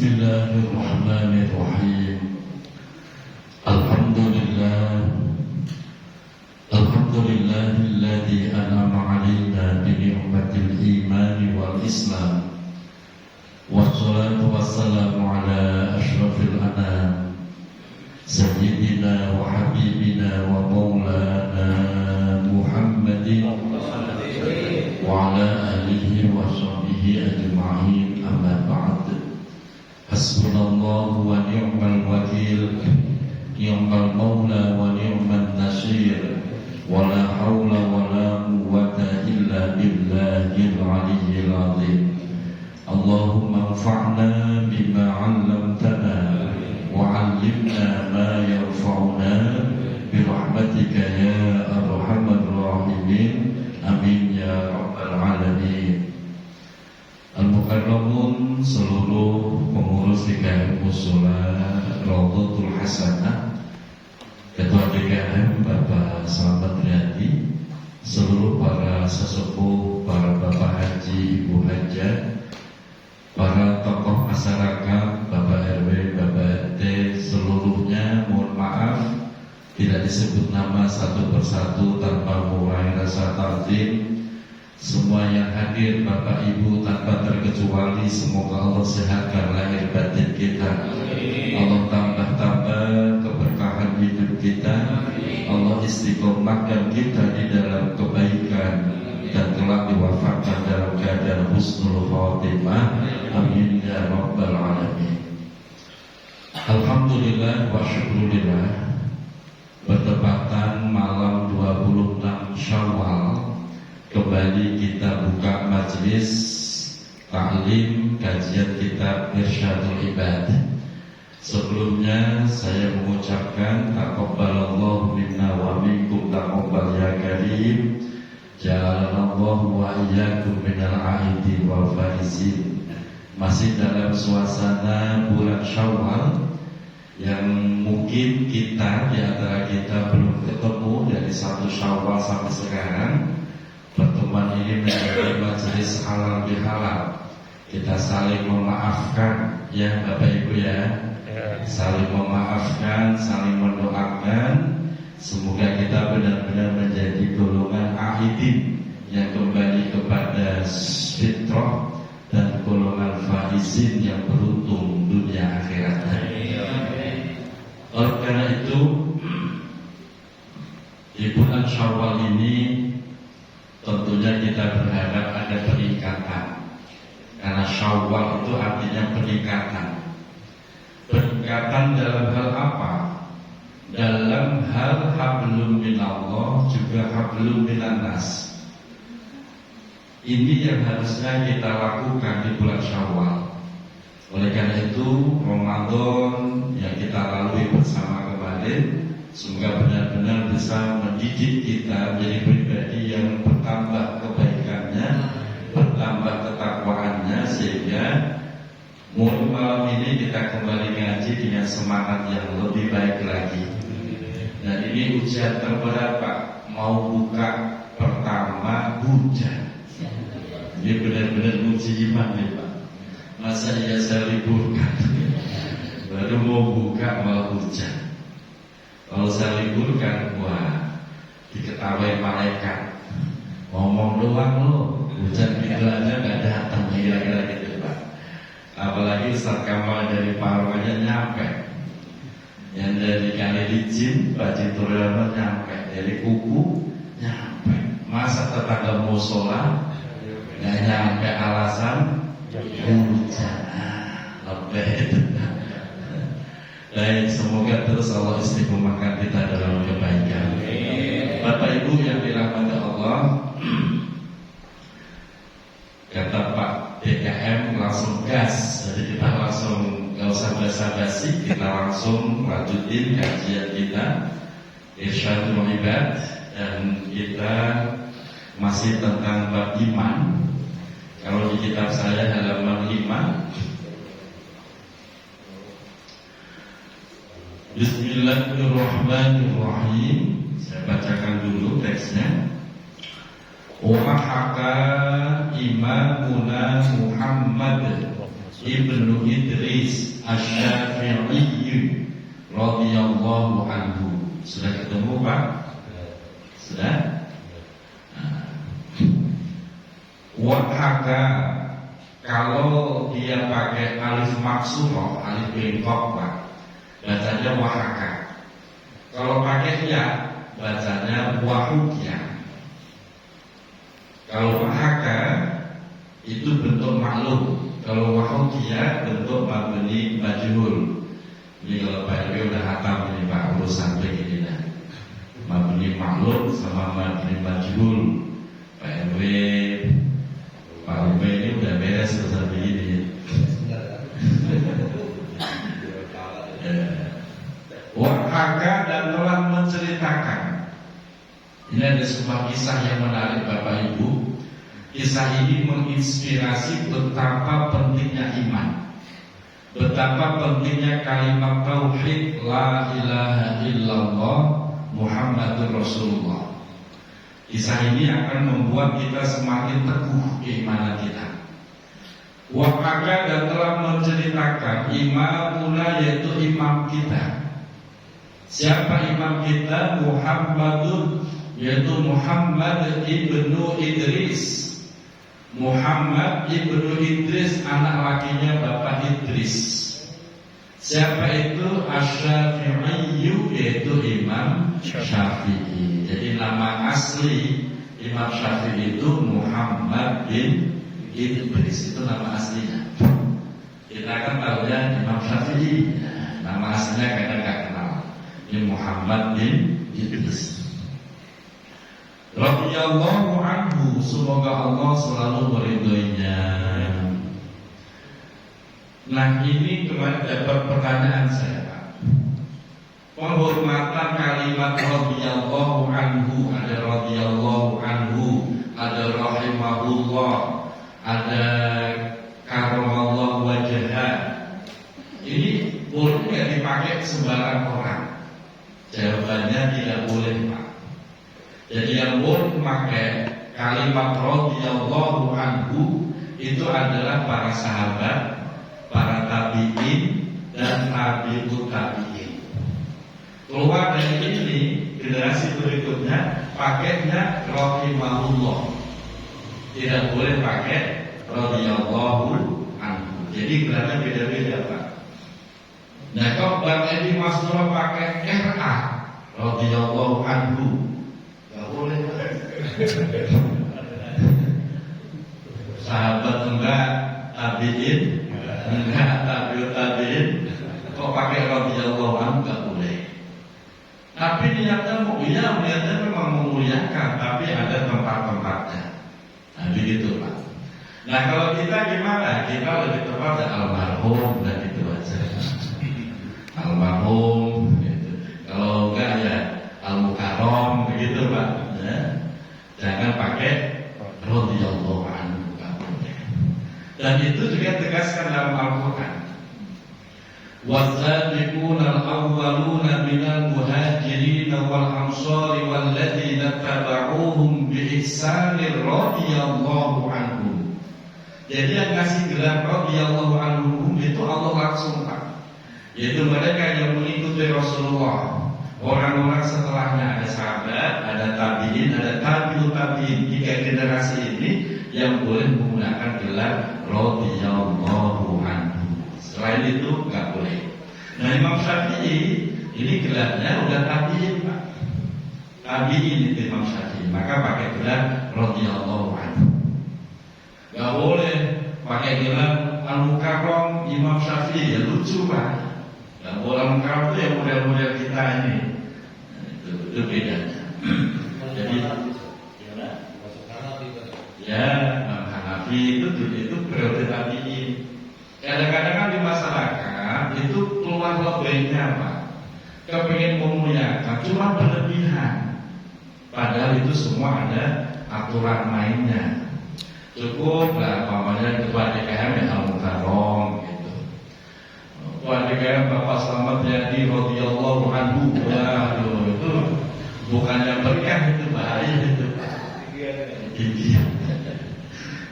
Bismillahirrahmanirrahim. Alhamdulillahilladzi an'ama 'alaina bi ni'matil iman wal islam. Wassalatu wassalamu ala asyrafil anam sayyidina wa habibina wa maulana Muhammadin wa ala alihi wa sahbihi ajma'in, amma ba'd. Hasbunallahu wa ni'mal wakil, ni'mal maula wa ni'man nasir, wa la hawla wa la quwwata illa billahil aliyyil azim. Allahumma anfa'na bima 'allamtana wa 'allimna ma yanfa'una bi rahmatika ya arhamar rahimin. Amin ya rabbal alamin. Al-Mukarramun, seluruh pengurus DKM Mushola Raudhatul Hasanah, Ketua DKM Bapak Slamet Riyadi, seluruh para sesepuh, para Bapak Haji, Ibu Hajah, para tokoh masyarakat, Bapak RW, Bapak RT, seluruhnya mohon maaf tidak disebut nama satu persatu tanpa mengurangi rasa takzim. Semua yang hadir, Bapak Ibu tanpa terkecuali, semoga Allah sehatkan lahir batin kita. Allah tambah-tambah keberkahan hidup kita. Allah istiqomahkan kita di dalam kebaikan dan kelak diwafatkan dalam keadaan husnul khatimah. Amin ya rabbal alamin. Alhamdulillah wa syukurillah. Bertepatan malam 26 Syawal, kembali kita buka majelis ta'lim kajian kitab Irsyadul Ibad. Sebelumnya saya mengucapkan taqabbalallahu minna wa minkum taqabbal ya karim. Ja'alallahu wa iyyakum minal aidin wal faizin. Masih dalam suasana bulan Syawal yang mungkin kita di antara kita belum ketemu dari 1 Syawal sampai sekarang. Pertemuan ini menjadi majelis halal bihalal. Kita saling memaafkan ya Bapak Ibu ya. Saling memaafkan, saling mendoakan. Semoga kita benar-benar menjadi golongan aidin yang kembali kepada fitrah dan golongan faizin yang beruntung dunia akhirat. Oleh karena itu, di bulan Syawal ini tentunya kita berharap ada peningkatan. Karena Syawal itu artinya peningkatan. Peningkatan dalam hal apa? Dalam hal hablum minallah, juga hablum minannas. Ini yang harusnya kita lakukan di bulan Syawal. Oleh karena itu, Ramadan yang kita lalui bersama kemarin, semoga benar-benar bisa mendidik kita menjadi pribadi yang bertambah kebaikannya, bertambah ketakwaannya, sehingga mulai malam ini kita kembali ngaji dengan semangat yang lebih baik lagi. Dan ini ujian terberat Pak, mau buka pertama hujan. Ini benar-benar uji iman nih Pak. Masa iya saya liburkan, baru mau buka malah hujan. Kalau saya liburkan, wah diketahui malaikat. Ngomong doang lo, hujan gitu aja gak datang, kira-kira gitu Pak. Apalagi Ustaz Kamal dari Paro aja nyampe, yang dari Kalilijin, Pak Cituryono nyampe, dari Kuku nyampe. Masa tetangga musola gak nyampe alasan hujan. Lebih itu. Baik, semoga terus Allah istiqomahkan kita dalam kebaikan. Bapak Ibu yang dirahmati Allah, kata Pak DKM langsung gas. Jadi kita langsung gak usah basa-basi, kita langsung lanjutin kajian kita Irsyadul Ibad. Dan kita masih tentang bab iman. Kalau di kitab saya halaman 5, Bismillahirrahmanirrahim. Saya bacakan dulu teksnya. Wa haka imamuna Muhammad Ibnu Idris Asy-Syafi'i radhiyallahu anhu. Sudah ketemu Pak? Sudah? Wahaka, kalau dia pakai alif maksurah, alif bengkok Pak, bacanya wahaka. Kalau pakai ya, bacanya wahukia. Kalau wahaka itu bentuk maklum. Kalau wahukia bentuk mabni majhul. Ini kalau Pak RW udah hatam ini Pak, urusan begini nah. Mabni maklum sama mabni majhul. Pak RW ini udah beres urusan begini. Wahaka dan telah menceritakan. Ini ada sebuah kisah yang menarik Bapak Ibu. Kisah ini menginspirasi betapa pentingnya iman, betapa pentingnya kalimat tauhid la ilaha illallah Muhammadur Rasulullah. Kisah ini akan membuat kita semakin teguh keimanan kita. Wahaka dan telah menceritakan imamuna, yaitu imam kita. Siapa imam kita? Muhammadun, yaitu Muhammad ibnu Idris. Muhammad ibnu Idris, anak lakinya Bapak Idris. Siapa itu? Asy-Syafi'i, yaitu Imam Syafi'i. Jadi nama asli Imam Syafi'i itu Muhammad bin Idris, itu nama aslinya. Kita kan tahunya Imam Syafi'i, nama aslinya kita nggak kenal. Ini Muhammad bin Idris radhiyallahu anhu, semoga Allah selalu meridhoinya. Nah, ini kemarin dapat pertanyaan saya Pak. Penghormatan kalimat radhiyallahu anhu, ada radhiyallahu anhu, ada rahimahullah, ada karamallahu wajhah. Ini boleh nggak dipakai sembarang orang? Jawabannya tidak boleh Pak. Jadi yang boleh memakai kalimat radhiyallahu anhu itu adalah para sahabat, para tabi'in dan tabi'ut tabi'in. Keluar dari ini generasi berikutnya pakainya rahimahullah. Tidak boleh pakai radhiyallahu anhu. Jadi gelarnya beda-beda Pak. Nah, kalau Bang Edi Masnura pakai RA radhiyallahu anhu, boleh. Sahabat enggak, tabi'in enggak, tabi'ut tabi'in, kok pakai radhiyallahu anhu enggak boleh. Tapi niatnya niatnya memang memuliakan, tapi ada tempat-tempatnya. Nah, begitu Pak. Nah, kalau kita gimana? Kita lebih tepat almarhum dan itu aja. Almarhum gitu. Kalau enggak ya al-mukarram begitu Pak. Ya. Jangan pakai radhiyallahu anhu. Dan itu juga tegaskan dalam Al-Quran. Wasabiquna al-awwaluna minal muhajirin wal ansari walladzina tabauhum bi ihsanir radhiyallahu anhum. Jadi yang ngasih gelar radhiyallahu anhum itu Allah langsung Pak. Yaitu mereka yang mengikuti Rasulullah. Orang-orang setelahnya, ada sahabat, ada tabi'in, ada tabi'ut tabi'in. 3 generasi ini yang boleh menggunakan gelar radhiyallahu anhu. Selain itu nggak boleh. Nah, Imam Syafi'i ini gelarnya udah tabi'in Pak. Tabi'in itu Imam Syafi'i, maka pakai gelar radhiyallahu anhu. Nggak boleh pakai gelar al-mukarram Imam Syafi'i, ya lucu Pak. Nggak boleh al-mukarram itu yang model-model kita ini. Itu bedanya. Jadi ya Imam Hanafi itu periode tabi'in. Kadang-kadang kan di masyarakat itu keluar lebihnya Pak, kepengen memuliakan, cuma berlebihan. Padahal itu semua ada aturan mainnya. Cukup lah, pamannya ketua DKM yang al-mukarram gitu. Ketua DKM Bapak Slamet Riyadi radhiyallahu anhu. Waduh, itu bukannya berkah, itu bahaya itu Pak.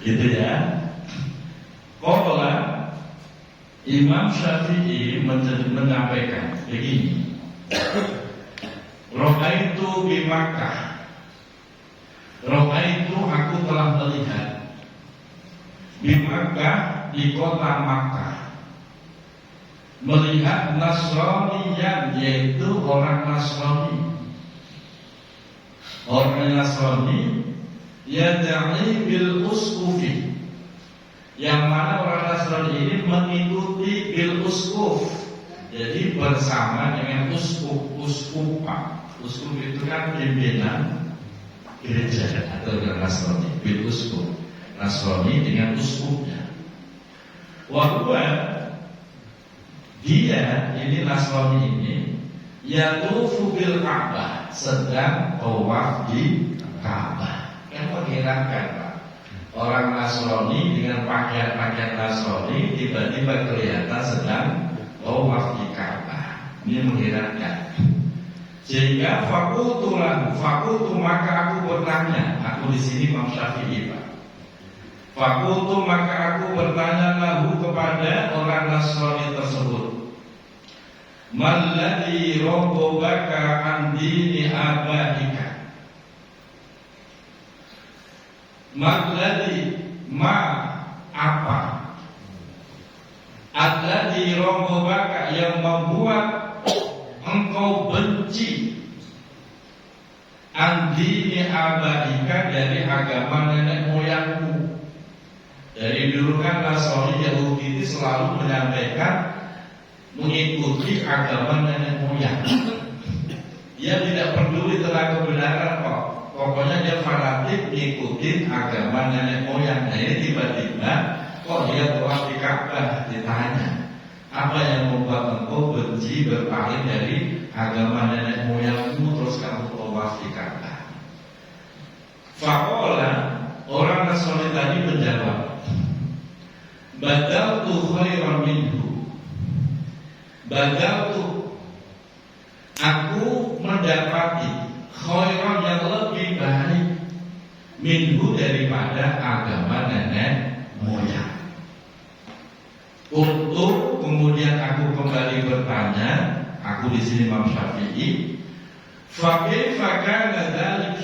Gitu ya. Qala Imam Syafi'i menyampaikan begini, Ra'aitu bi Makkah, Ra'aitu aku telah melihat di Makkah, di kota Makkah, melihat Nasraniyan, yaitu orang Nasrani. Orang Nasrani yad'i bil uskufi, yang mana orang Nasrani ini mengikuti bil uskuf, jadi bersama dengan uskup. Uskup itu kan pimpinan gereja atau orang Nasrani, bil uskuf. Nasrani dengan uskupnya. Wahwa dia ini Nasrani ini yatufu bil Ka'bah, sedang tawaf di Ka'bah. Kan mengherankan, Pak. Orang Nasrani dengan pakaian Nasrani tiba-tiba kelihatan sedang tawaf di Ka'bah. Ini mengherankan. Sehingga fakultu maka aku bertanya, aku di sini Imam Syafi'i, Pak. Fakultu maka aku bertanya lahu kepada orang Nasrani tersebut, Malladhi robbaka an dini abaika. Malladhi apa? Alladhi robbaka, yang membuat engkau benci an dini abaika, dari agama nenek moyangmu. Dari dulu kan Nasrani Yahudi itu selalu menyampaikan mengikuti agama nenek moyang. Dia tidak peduli tentang kebenaran kok. Pokoknya dia fanatik mengikuti agama nenek moyang. Nah ini tiba-tiba kok dia tawaf di Ka'bah, ditanya, apa yang membuat engkau benci berpaling dari agama nenek moyangmu terus kamu tawaf di Ka'bah? Faqala, orang Nasrani tadi menjawab, badaltu khairan minhu. Badaltu, aku mendapati khairan, yang lebih baik, minhu, daripada agama nenek moyang. Untuk kemudian aku kembali bertanya, aku di sini Imam Syafi'i, fa kaifa kana dzalik,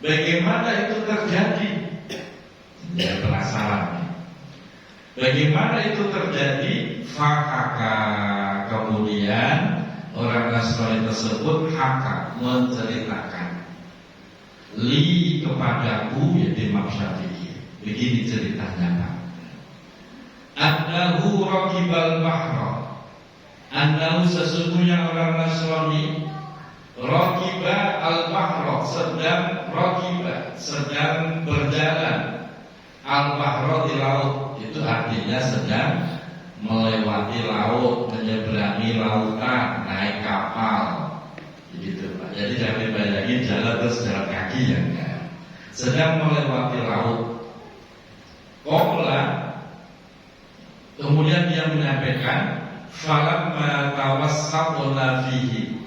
bagaimana itu terjadi? Dia penasaran. Bagaimana itu terjadi? Fakaka, kemudian orang Nasrani tersebut menceritakan li kepadaku, yaitu Imam Syafi'i. Begini ceritanya, Pak. Annahu raqibal bahra, annahu, sesungguhnya orang Nasrani, raqiba al-bahra, sedang berjalan, al-bahra, di laut. Itu artinya sedang melewati laut, menyeberangi lautan, naik kapal, gitu, Pak. Jadi jangan dibayangin jalan terus jalan kaki, ya kan? Sedang melewati laut. Qala, kemudian dia menyampaikan, falamma tawassatna fihi,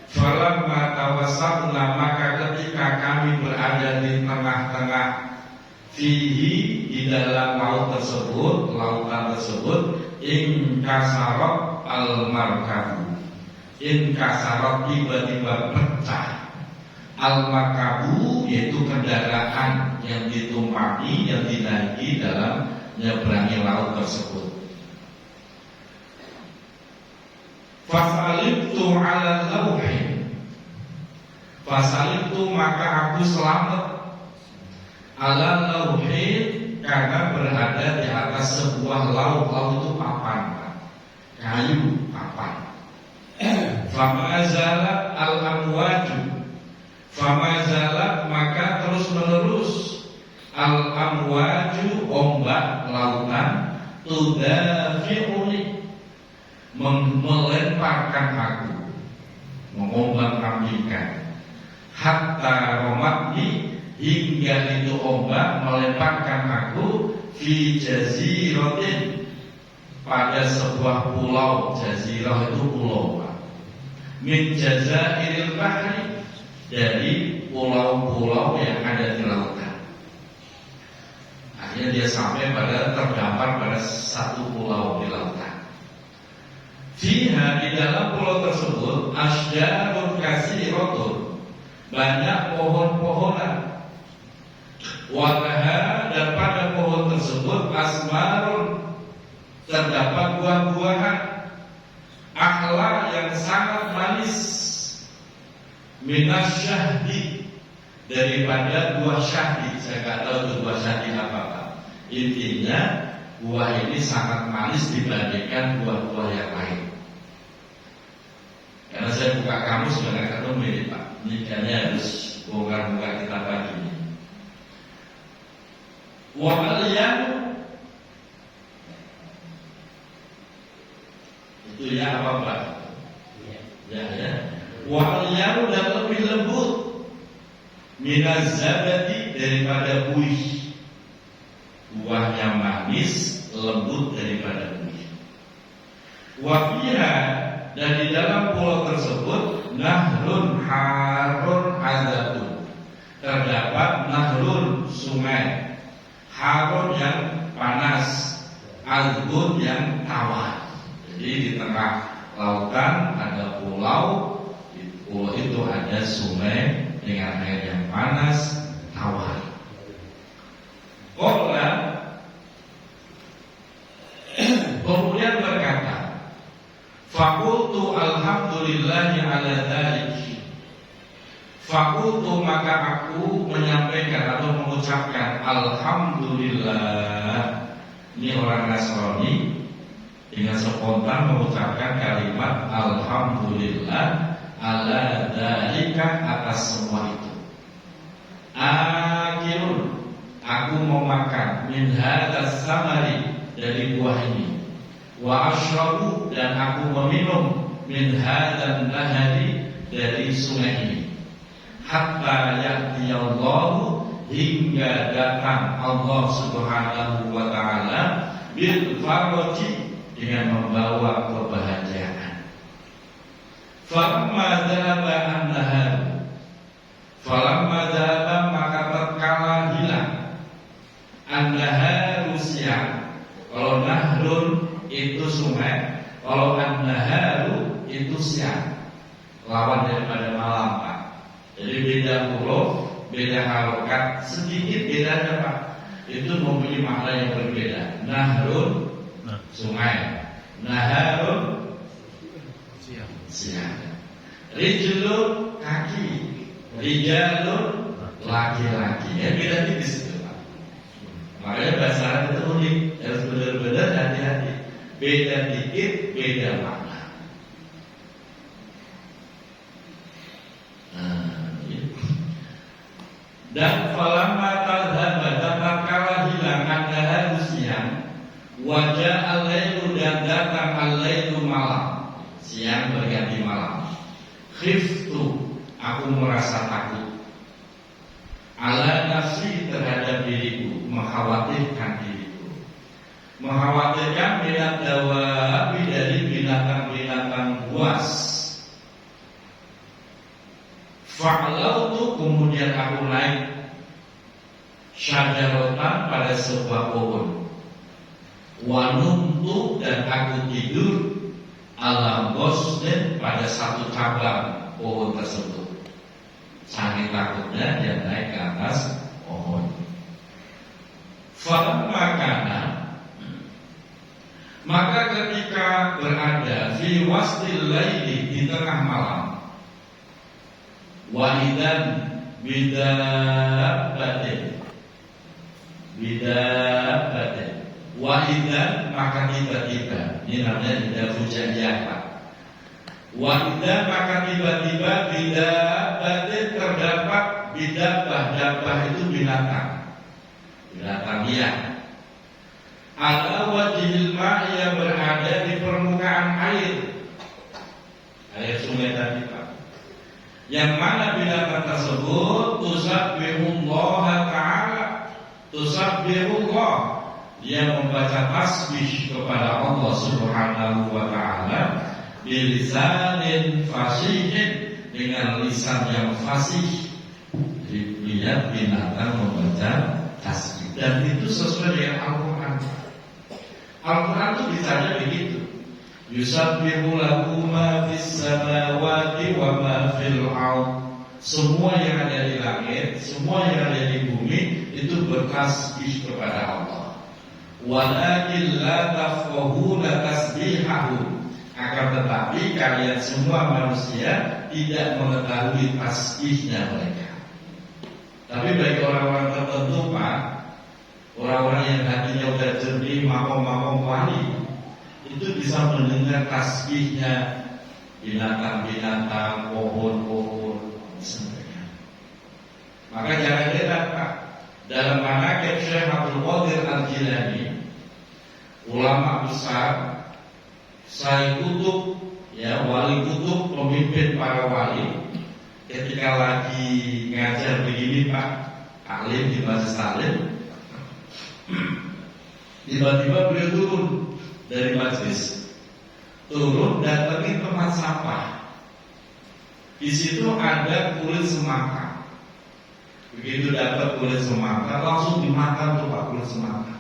falamma tawassatna, maka ketika kami berada di tengah-tengah, fihi, di dalam laut tersebut, lautan tersebut, inkasarat al-markabu, inkasarat, tiba-tiba pecah, al-markabu, yaitu kendaraan yang ditumpangi, yang dinaiki dalam menyeberangi laut tersebut. Fasalibtu ala lauhin, fasalibtu, maka aku selamat, ala lauhin, karena berada di atas sebuah laut. Laut itu papan, kayu, papan. Famazalat al-amwaju, famazalat, maka terus menerus, al-amwaju, ombak lautan, tudafi'uni, melemparkan aku, mengombang-ambingkan, hatta romatni, hingga itu ombak melemparkan aku, fi jaziratin, pada sebuah pulau. Jazirah itu pulau, Pak. Min jazairil bahri, dari pulau-pulau yang ada di lautan. Akhirnya dia sampai pada terdampar pada satu pulau di lautan. Fiha, di dalam pulau tersebut, asjarun kasiratun, banyak pohon-pohonan. Walaha, dan pada pohon tersebut asmarun, terdapat buah-buahan. Ahla, yang sangat manis. Minas syahdi, daripada buah syahdi. Saya nggak tahu itu buah syahdi apa Pak. Intinya buah ini sangat manis dibandingkan buah-buah yang lain. Karena saya buka kamus sudah nggak ketemu ini Pak. Ini kayaknya harus bongkar-bongkar kita pagi ini. Wa'alyan, itu ya apa Pak? Ya. Wa'alyan, dan lebih lembut minaz zabadi, daripada buih. Buahnya manis, lembut daripada buih. Wafiha, dan di dalam pulau tersebut nahrun harun azabun, terdapat nahrun, sungai, harun yang panas, azbun yang tawar. Jadi di tengah lautan ada pulau. Di pulau itu ada sungai dengan air yang panas, tawar. Kemudian berkata, fakultu alhamdulillahi ala dzalik. Fakultu, maka aku menyampaikan atau mengucapkan alhamdulillah. Ini orang Nasrani dengan spontan mengucapkan kalimat alhamdulillah ala dzalika, atas semua itu. Akilun, aku mau makan min hadzal samari, dari buah ini. Wa asyrabu, dan aku meminum min hadzal nahari, dari sungai ini. Hatta ya'tiyallahu, hingga datang Allah Subhanahu wa ta'ala bil faraji, dengan membawa kebahagiaan. Falamma dhahaba an-nahar, falamma dhahaba, maka tatkala hilang an-naharu, siang. Kalau nahrun itu sungai, kalau an-naharu itu siang, lawan daripada malam Pak. Jadi beda huruf, beda harokat, sedikit bedanya Pak. Itu mempunyai makna yang berbeda. Nahrun sungai, naharun siang. Rijlun kaki, rijalun laki-laki. Ya beda tipis itu Pak. Makanya bahasa Arab itu unik, harus benar-benar hati-hati. Beda dikit, beda makna. Dan falamma tadhaba, tatkala hilang an-nahar, siang, wajah al-lailu, dan datang al-lailu, malam. Siang berganti malam. Khiftu, aku merasa takut. Ala nafsi, terhadap diriku, mengkhawatirkan diriku. Mengkhawatirkan minat dawabi, dari binatang-binatang buas. Fa'lautu, kemudian aku naik syajaratan, pada sebuah pohon. Wanumtu, dan aku tidur ala ghosnin, pada satu cabang pohon tersebut. Saking takutnya dia naik ke atas pohon. Falamma kana, maka ketika berada fi wastil laili, di tengah malam, wahidan bidabbatin, wahidan, maka tiba-tiba, ini namanya tidak fujaiyah Pak. Wahidan, maka tiba-tiba bidabbatin, terdapat bidabbah. Dabbah itu binatang liar. Ala wajhil ma'i, yang berada di permukaan air sungai tadi Pak. Yang mana binatang tersebut tusabbihullah ta'ala, tusabbihullah, dia membaca tasbih kepada Allah Subhanahu wa ta'ala bilisanin fasihin, dengan lisan yang fasih. Lihat binatang membaca tasbih. Dan itu sesuai dengan Al-Quran. Al-Quran itu bicara begitu. Yusabbihu lahu ma fis samawati wa ma fil ardh. Semua yang ada di langit, semua yang ada di bumi itu bertasbih kepada Allah. Walakin la tafqahuna tasbihahum. Akan tetapi kalian semua manusia tidak mengetahui tasbihnya mereka. Tapi bagi orang-orang tertentu Pak, orang-orang yang hatinya udah jernih, makom-makom wali, itu bisa mendengar tasbihnya binatang-binatang, pohon-pohon, semuanya. Maka jangan heran Pak, dalam manaqib Syekh Abdul Qadir Al-Jilani, ulama besar, Syekh Kutub, ya wali kutub, pemimpin para wali, ketika lagi ngajar begini Pak, alim di majelis taklim, tiba-tiba beliau turun dari majelis, turun datangi tempat sampah. Di situ ada kulit semangka. Begitu dapat kulit semangka, langsung dimakan tuh Pak kulit semangka.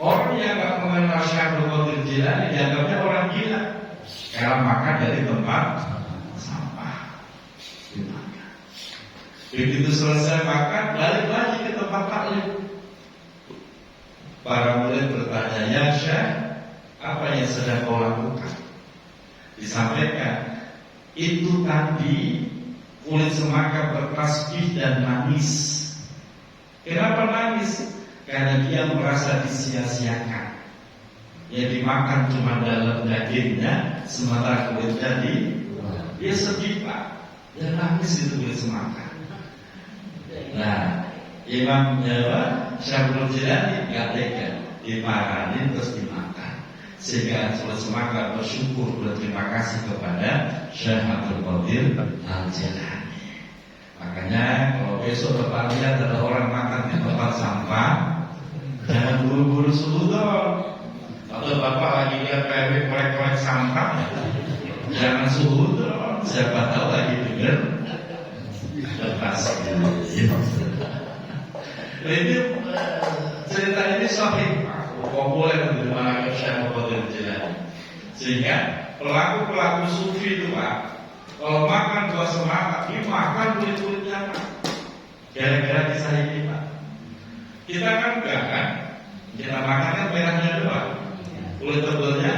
Orang yang nggak mengenal Syekh Abdul Qadir Jilani dianggapnya orang gila karena makan dari tempat sampah. Dimakan. Begitu selesai makan, balik lagi ke tempat taklim. Para murid bertanya, ya Syekh, apa yang sedang kau lakukan? Disampaikan, itu tadi kulit semangka bertasbih dan nangis. Kenapa nangis? Karena dia merasa disia-siakan. Yang dimakan cuma dalam dagingnya, sementara kulitnya dia sedih Pak. Dia nangis itu kulit semangka. Nah, Imam Syekh Abdul Jilani nggak tega, dimarahin terus dimakan. Sehingga kulit semangka bersyukur, berterima kasih kepada Syekh Abdul Qadir Al-Jilani. Makanya kalau besok Bapak lihat ada orang makan di tempat sampah, jangan buru-buru suhudon. Kalau Bapak lagi lihat korek-korek sampah, jangan suhudon. Siapa tahu lagi dengar lepas. Ini cerita ini sahih, populer di mana Syekh Abdul Jilani. Sehingga pelaku-pelaku sufi itu Pak, kalau makan buah semangka, dimakan kulit-kulitnya Pak. Gara-gara kisah ini Pak. Kita kan enggak kan? Kita makan kan merahnya doang, kulit tebelnya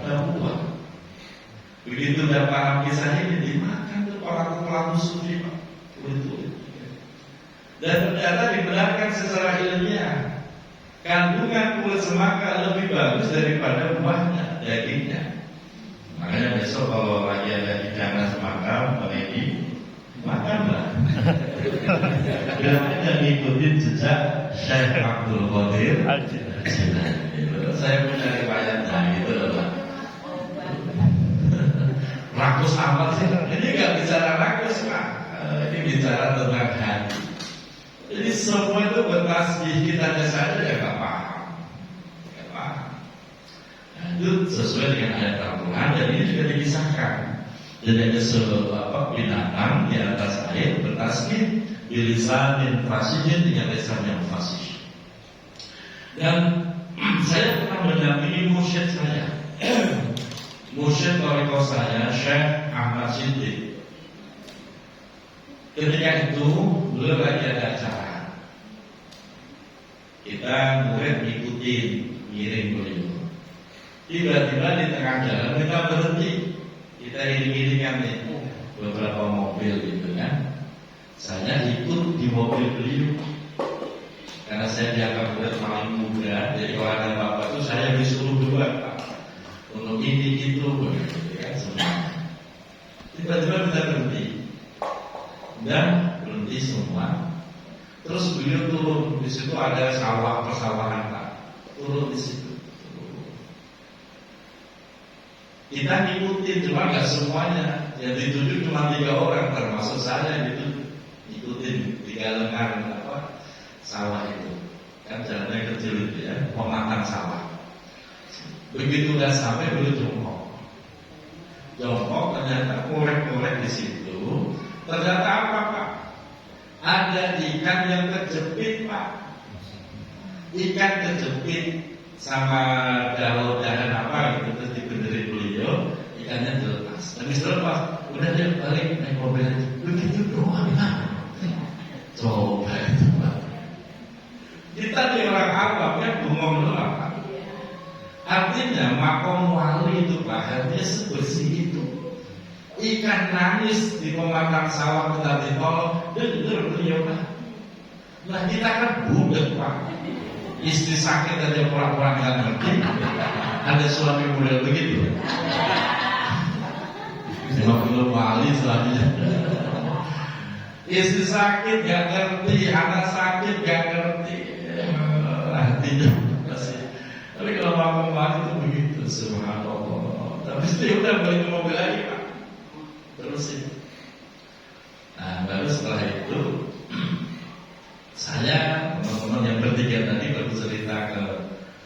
enggak buah. Begitu udah paham kisah ini, dimakan tuh pelaku-pelaku sufi Pak, kulit-kulit. Dan ternyata dibenarkan secara ilmiah, kandungan kulit semangka lebih bagus daripada buahnya, dagingnya. Makanya besok kalau lagi ada hidangan semangka, ini makanlah. Biar ngikutin jejak Syekh Abdul Qadir. Saya punya riwayatnya gitu loh. Rakus amat sih. Ini nggak bicara rakus Pak. Ini bicara tentang hati. Jadi semua itu bertasbih, kita saja ya nggak paham. Nggak paham. Nah, itu sesuai dengan ayat Al-Quran dan ini juga dikisahkan. Jadi ada sebuah binatang di atas air bertasbih bilisanin fasihin dengan lisan yang fasih. Dan saya pernah mendampingi mursyid saya, mursyid thariqah saya, Syekh Ahmad Siddiq. Ketika itu beliau lagi ada acara, kita murid ngikutin, ngiring beliau. Tiba-tiba di tengah jalan kita berhenti, kita iring-iringan nih beberapa mobil gitu kan. Saya ikut di mobil beliau karena saya dianggap murid paling muda. Jadi kalau ada bapak itu saya disuruh duluan Pak untuk ini itu begitu kan semua. Tiba-tiba kita berhenti dan berhenti semua. Terus beliau turun, di situ ada sawah persawahan Pak. Turun di situ. Kita ngikutin, cuma nggak semuanya. Yang dituju cuma 3 orang, termasuk saya gitu. Ikutin 3 lengan sawah itu. Kan jalannya kecil itu ya, pematang sawah. Begitu udah sampai beliau jongkok. Jongkok ternyata korek-korek di situ. Ternyata apa Pak? Ada ikan yang kejepit, Pak. Ikan kejepit sama daun-daun apa gitu, terus dibenderin beliau, ikannya dilepas. Habis terlepas, udah dia balik naik mobil aja. Begitu doang, Pak. Coba itu, Pak. Kita di orang awam ya bengong doang, Pak. Artinya makom wali itu, Pak, artinya sebersih itu. Ikan nangis di pematang sawah kita ditolong, dengar beliau, Pak. Nah kita kan budak, Pak. Istri sakit aja pura-pura nggak ngerti. Ada suami muda begitu. 50 wali selanjutnya. Istri sakit gak ngerti, anak sakit gak ngerti. Artinya masih. Tapi kalau makom wali itu begitu, subhanallah. Tapi dia udah balik ke mobil lagi, Pak. Terusin. Nah baru setelah itu saya teman-teman yang bertiga tadi baru cerita ke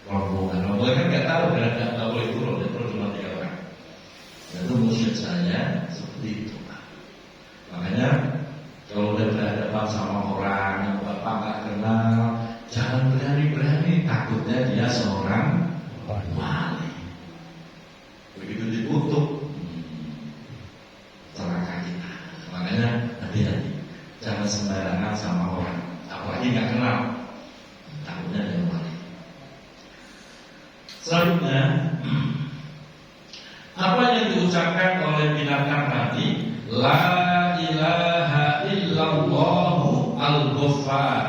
rombongan. Rombongan kan nggak tahu, nggak boleh turun, dia turun cuma 3 orang. Itu musyrik saya seperti itu, Pak. Makanya kalau udah berhadapan sama orang yang bapak nggak kenal, jangan berani-berani, takutnya dia seorang wali. Begitu dikutuk, celaka kita. Makanya hati-hati, jangan sembarangan sama orang, apalagi nggak kenal, takutnya dia wali. Selanjutnya, apa yang diucapkan oleh binatang tadi? La ilaha illallah al-Ghaffar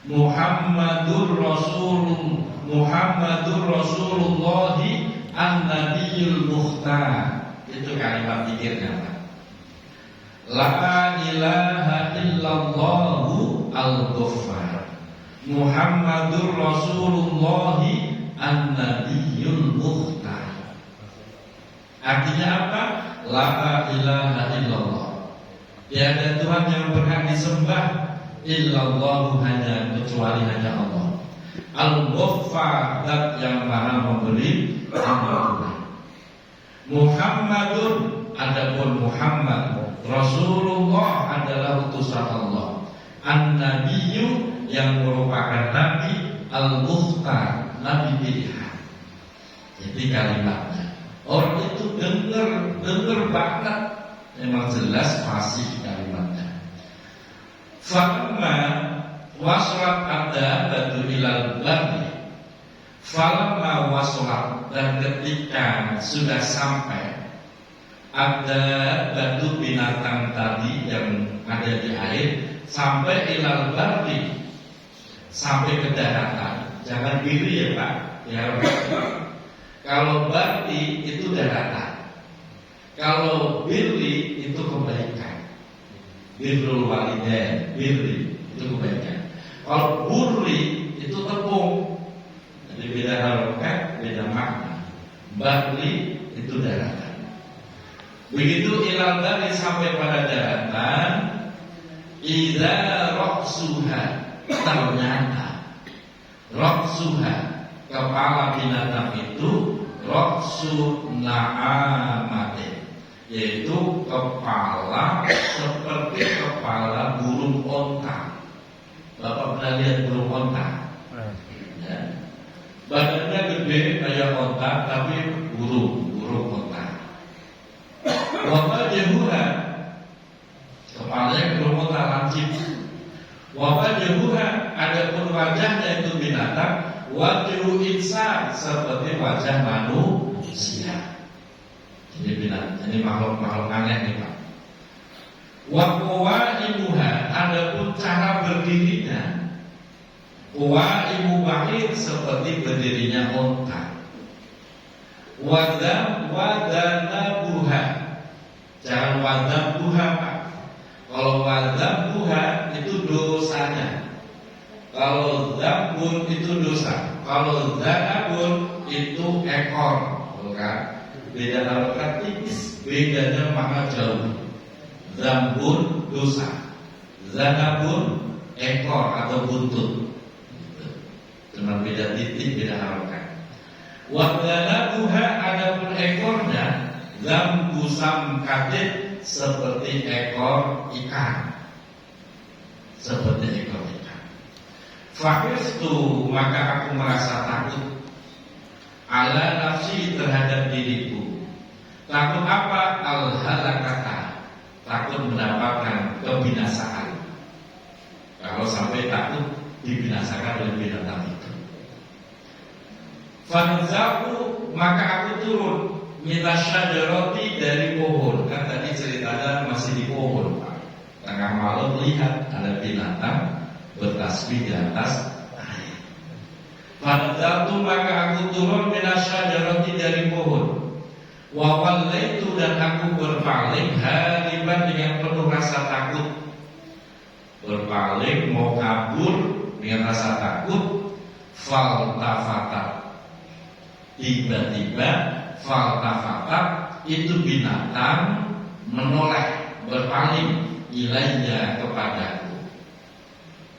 Muhammadur Rasulullah an-Nabiyul Mukhtar. Itu kalimat pikirnya, Pak. La ilaha illallah al-Ghaffar Muhammadur Rasulullah an-Nabiyul Mukhtar. Artinya apa? La ilaha illallah, tiada Tuhan yang berhak disembah illallah, hanya kecuali hanya Allah. Al-Ghaffar, zat yang maha memberi ampun. Muhammadun, adapun Muhammad, Rasulullah adalah utusan Allah. An-Nabiyyu, yang merupakan Nabi, Al-Mukhtar, Nabi pilihan. Jadi kalimatnya orang itu dengar banget, memang jelas fasih kalimatnya. Falamma waslat ada batu ilal barri, falamma waslat, dan ketika sudah sampai ada batu binatang tadi yang ada di air, sampai ilal barri, sampai ke daratan. Jangan diri ya, Pak, ya. Kalau barri itu daratan, kalau birri itu kebaikan. Birrul walidain, birri itu kebaikan. Kalau burri itu tepung. Jadi beda harokat, beda makna. Barri itu daratan. Begitu ilal barri, sampai pada daratan, idza raqsuha, ternyata raqsuha, kepala binatang itu, raqsu na'amate, yaitu kepala seperti kepala burung onta. Bapak pernah lihat burung onta? Ya. Badannya gede kayak onta, tapi burung onta. Wajhuha, kepalanya burung onta lancip. Wajhuha, adapun wajahnya itu binatang, wajhu insan, seperti wajah manusia. Ini binatang, ini makhluk aneh nih, Pak. Wa qawaimuha, adapun cara berdirinya, qawaimu bahir, seperti berdirinya unta. Wadanabuha, jangan wadabuha, Pak. Kalau wadabuha itu dosanya. Kalau dzambun itu dosa. Kalau zanabun itu ekor, bukan? Beda harokat tipis, bedanya maka jauh. Dzambun dosa, zanabun ekor atau buntut. Cuma beda titik, beda harokat. Wa zanabuha, adapun ekornya, dzambu samkatin, seperti ekor ikan. seperti ekor ikan. Fakhiftu, maka aku merasa takut ala nafsi, terhadap diriku. Takut apa? Al-halakata, takut mendapatkan kebinasaan. Kalau sampai takut dibinasakan oleh binatang itu. Fanzaku, maka aku turun minasyajarati, dari pohon. Kan tadi ceritanya masih di pohon, Pak. Tengah malam melihat ada binatang bertasbih di atas air. Fanzaku, maka aku turun minasyajarati, dari pohon. Wa wallaitu, dan aku berpaling hariban, dengan penuh rasa takut. Berpaling mau kabur dengan rasa takut. Faltafata, tiba-tiba faltafata, itu binatang menoleh, berpaling ilainya, kepadaku.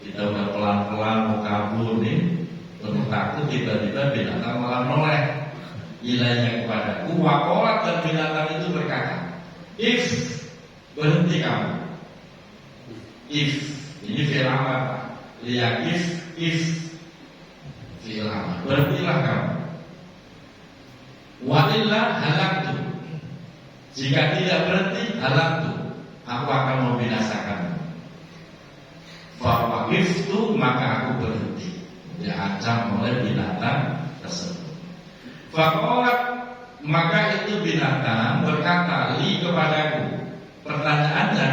Kita udah pelan-pelan mau kabur nih, penuh takut, tiba-tiba binatang malah menoleh ilainya, kepadaku. Wakolat, dan binatang itu berkata, if, berhenti kamu. If, ini fi'il amar, lihat if fi'il amar, berhentilah kamu. Wa illa halaktu, jika tidak berhenti halaktu, aku akan membinasakanmu. Fa waqiftu, maka aku berhenti, diancam oleh binatang tersebut. Faqalat, maka itu binatang berkata li, kepadaku. Pertanyaannya,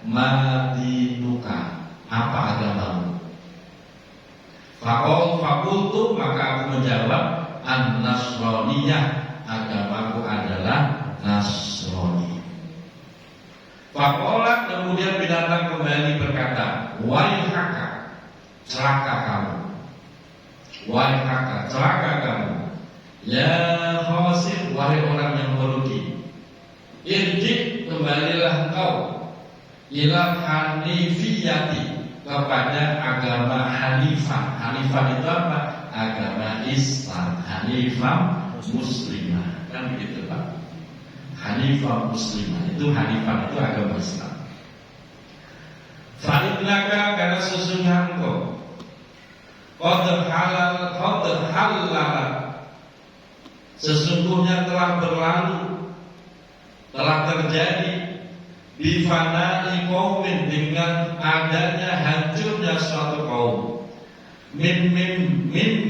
madinuka, apa agamamu? Fakultu, maka aku menjawab, an-nasroniyah, agamaku adalah Nasrani. Fakolat, kemudian binatang kembali berkata, waihaka, celaka kamu. Waihaka, celaka kamu. Ya khosir, wahai orang yang merugi. Irji, kembalilah engkau ila hanifiyati, kepada agama Hanifah. Hanifah itu apa? Agama Islam. Hanifah Muslimah, kan begitu Pak? Hanifah Muslimah, itu Hanifah itu agama Islam. Fa'idnaka, karena sesungguhnya engkau qad halala, sesungguhnya telah berlalu, telah terjadi bifana'i qaumin, dengan adanya hancurnya suatu kaum, min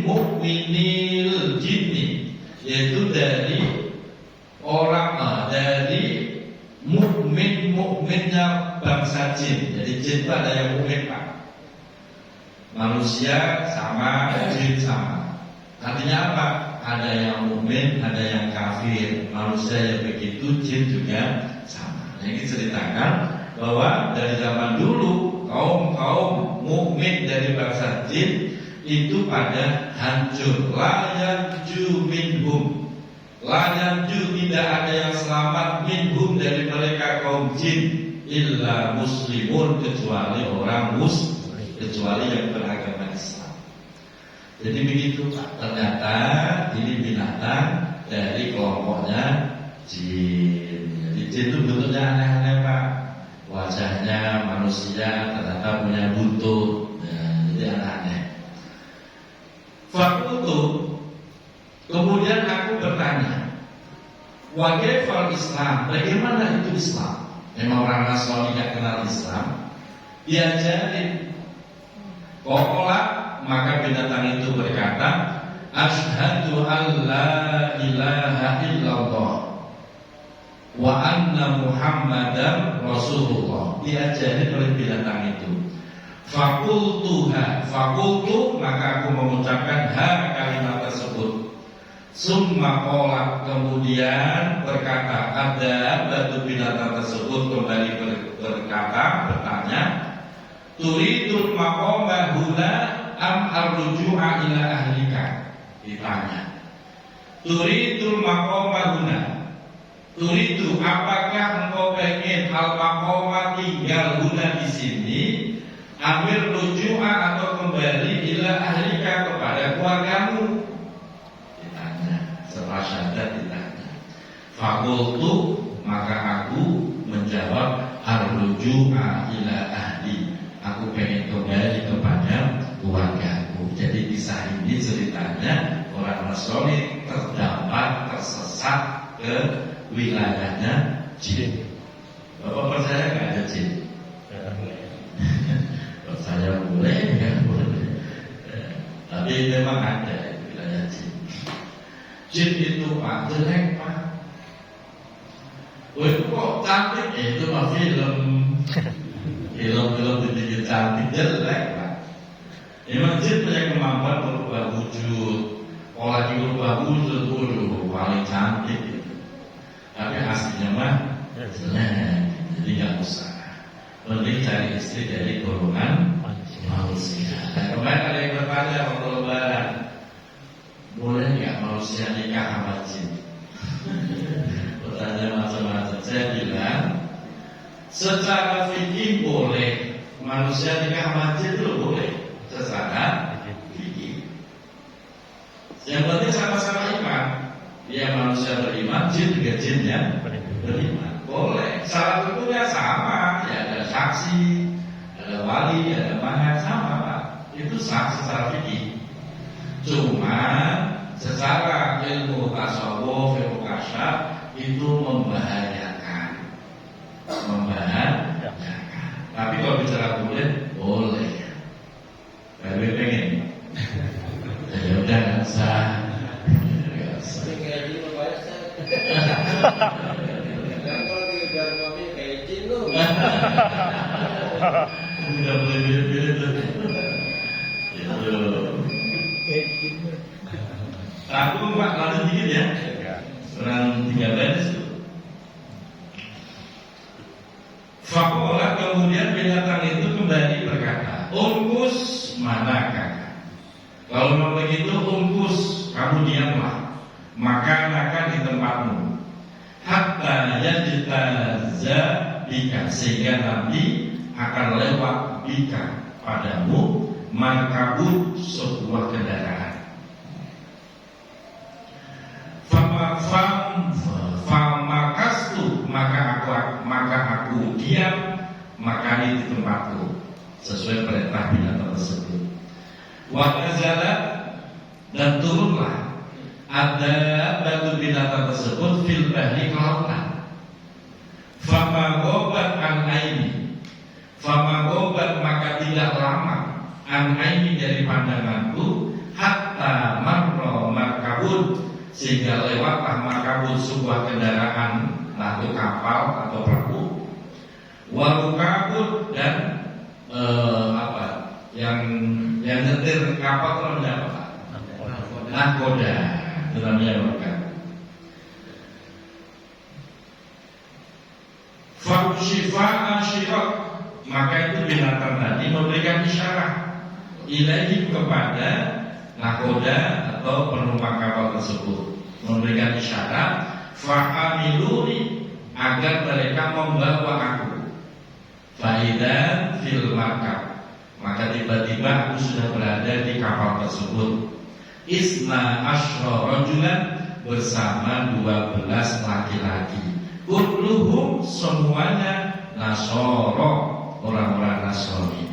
mu'minil jinni, yaitu dari orang, dari mukminnya bangsa jin. Jadi jin itu ada yang mukmin Pak, manusia sama, jin sama. Artinya apa? Ada yang mukmin, ada yang kafir. Manusia yang begitu, jin juga sama. Ini ceritakan bahwa dari zaman dulu kaum mukmin dari bangsa jin itu pada hancur. La yanju minhum, la yanju, tidak ada yang selamat, minhum, dari mereka kaum jin, illa muslimun, kecuali orang muslim, kecuali yang beragama Islam. Jadi begitu Pak. Ternyata ini binatang dari kelompoknya jin. Jin itu bentuknya aneh-aneh Pak. Wajahnya manusia, ternyata punya buntut, jadi aneh-aneh. Fakultu, kemudian aku bertanya, wa kaifal Islam, bagaimana itu Islam? Memang orang Nasrani gak kenal Islam, diajarin. Qala, maka binatang itu berkata, asyhadu an la ilaha illallah wa anna Muhammadan Rasulullah, diajarin oleh binatang itu. Fakultu, maka aku mengucapkan kalimat tersebut. Summa qala, kemudian berkata, ada batu binatang tersebut kembali bertanya, turidul maqama huna am arju'a ila ahlika? Ditanya, turidul maqama huna, turidu, apakah engkau pengen al-maqama, tinggal huna di sini, ambil ruju'a, atau kembali ila ahlika, kepada keluargamu? Ditanya, setelah syahadat ditanya. Fakultu, maka aku menjawab, arruju'a ila ahli, aku aku pengen kembali kepada keluargaku. Jadi kisah ini ceritanya orang Nasrani terdampar, tersesat ke wilayahnya jin. Bapak percaya nggak ada jin? Percaya boleh, ya boleh. Tapi memang ada wilayah jin. Jin itu Pak, jelek Pak. Oh itu kok cantik? Itu mah film dibikin cantik, jelek Pak. Memang jin punya kemampuan berubah wujud. Kalau lagi berubah wujud, paling cantik gitu. Tapi aslinya mah jelek. Jadi nggak usah. Mending cari istri dari golongan manusia. Nah, kemarin ada yang bertanya waktu lebaran, boleh nggak manusia nikah sama jin? Bertanya macam-macam. Saya bilang, secara fikih boleh manusia nikah sama jin itu boleh. Secara fikih. Yang penting sama-sama iman. Dia manusia beriman, jin juga jinnya beriman. Boleh. Syarat hukumnya sama. Ya ada saksi, ada wali, ada mangan, sama Pak. Itu sah secara fikih. Cuma secara ilmu tasawuf, ilmu kasyaf itu membahayakan. Tapi kalau bicara boleh. Tapi pengen. Ya udah nggak usah. Udah boleh beda-beda tuh. Aku Pak lanjut dikit ya. Serang 3 baris tuh. Fakola kemudian binatang itu kembali berkata, "Ungkus mana kakak? Kalau mau begitu ungkus, kamu diamlah, makan di tempatmu. Hatta yajtaza bika, sehingga nanti akan lewat bika padamu markabut sebuah kendaraan. Famakastu, maka aku diam makani di tempatku sesuai perintah binatang tersebut. Wa nazalat, dan turunlah ada batu binatang tersebut fil bahri, kelautan. Fama gobat an aini, maka tidak lama an aini dari pandanganku, hatta marro markabun, sehingga lewatlah markabun sebuah kendaraan, lalu kapal atau perahu. Warukabun, dan yang nyetir kapal itu namanya apa? Nahkoda, itu namanya warukabun. Fakushifa asyirak, maka itu binatang tadi memberikan isyarat ilahi kepada nakoda atau penumpang kapal tersebut, memberikan isyarat fa'amiluni, agar mereka membawa aku. Faidan fil markab, maka tiba-tiba aku sudah berada di kapal tersebut. Isna asyra rajulan, bersama 12 laki-laki. Kulluhum, semuanya Nasoro, orang-orang Nasrani.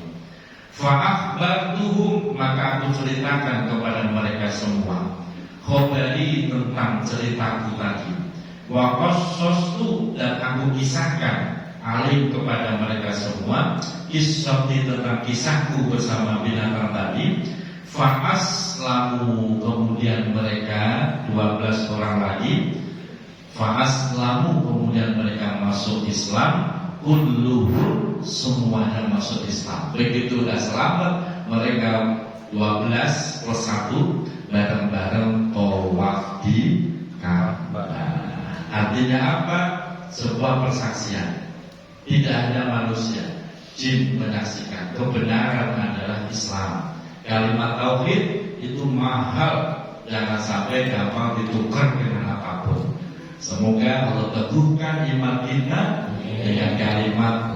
Fa'akhbartuhum, maka aku ceritakan kepada mereka semua khobari, tentang ceritaku tadi. Wa qassastu, dan aku kisahkan alim kepada mereka semua kisahti, tentang kisahku bersama binatang tadi. Fa'aslamu, kemudian mereka 12 orang lagi. Fa'aslamu, kemudian mereka masuk Islam. Kulluhum, semuanya masuk Islam. Begitu udah selamat, mereka 12 plus 1 bareng-bareng tawaf di Ka'bah. Artinya apa? Sebuah persaksian. Tidak hanya manusia, jin menyaksikan kebenaran adalah Islam. Kalimat tauhid itu mahal, jangan sampai gampang ditukar dengan apapun. Semoga Allah teguhkan iman kita dengan kalimat